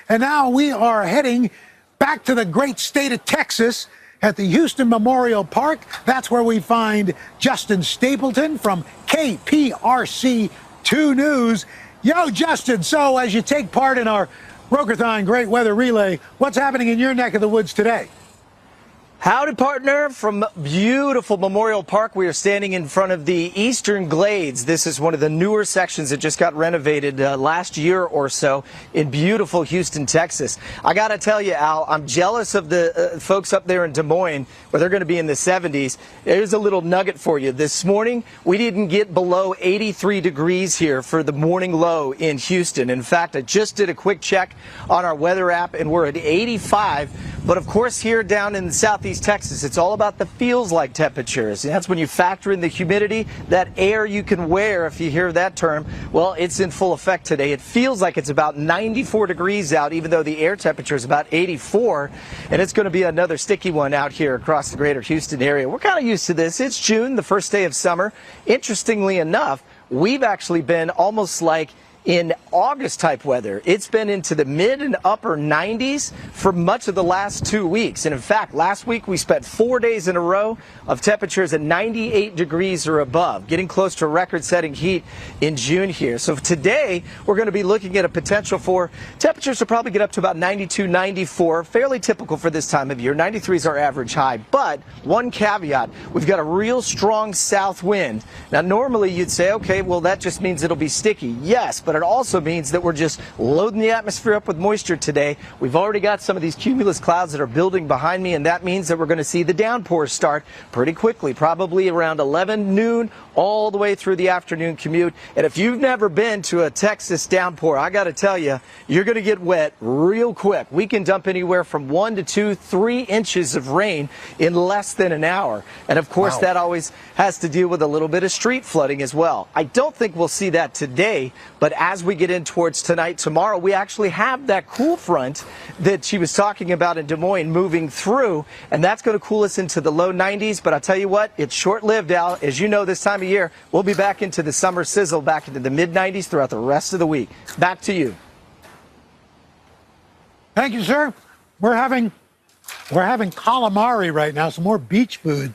And now we are heading back to the great state of Texas at the Houston Memorial Park. That's where we find Justin Stapleton from KPRC 2 News. Yo, Justin, so as you take part in our Rokerthon Great Weather Relay, what's happening in your neck of the woods today? Howdy, partner, from beautiful Memorial Park. We are standing in front of the Eastern Glades. This is one of the newer sections that just got renovated last year or so in beautiful Houston, Texas. I got to tell you, Al, I'm jealous of the folks up there in Des Moines where they're going to be in the 70s. Here's a little nugget for you. This morning, we didn't get below 83 degrees here for the morning low in Houston. In fact, I just did a quick check on our weather app, and we're at 85. But, of course, here down in Southeast Texas, it's all about the feels-like temperatures. And that's when you factor in the humidity, that air you can wear, if you hear that term. Well, it's in full effect today. It feels like it's about 94 degrees out, even though the air temperature is about 84. And it's going to be another sticky one out here across the greater Houston area. We're kind of used to this. It's June, the first day of summer. Interestingly enough, we've actually been almost like in August type weather. It's been into the mid and upper 90s for much of the last 2 weeks. And in fact, last week we spent 4 days in a row of temperatures at 98 degrees or above, getting close to record-setting heat in June here. So today we're going to be looking at a potential for temperatures to probably get up to about 92, 94, fairly typical for this time of year. 93 is our average high. But one caveat, we've got a real strong south wind. Now normally you'd say, okay, well that just means it'll be sticky. Yes, but it also means that we're just loading the atmosphere up with moisture today. We've already got some of these cumulus clouds that are building behind me, and that means that we're going to see the downpours start pretty quickly, probably around 11 noon all the way through the afternoon commute. And if you've never been to a Texas downpour, I got to tell you, you're going to get wet real quick. We can dump anywhere from 1 to 2, 3 inches of rain in less than an hour. And of course, that always has to deal with a little bit of street flooding as well. I don't think we'll see that today, but as we get in towards tonight, tomorrow, we actually have that cool front that she was talking about in Des Moines moving through, and that's going to cool us into the low 90s. But I'll tell you what, it's short-lived, Al. As you know, this time of year, we'll be back into the summer sizzle, back into the mid-90s throughout the rest of the week. Back to you. Thank you, sir. We're having calamari right now, some more beach food.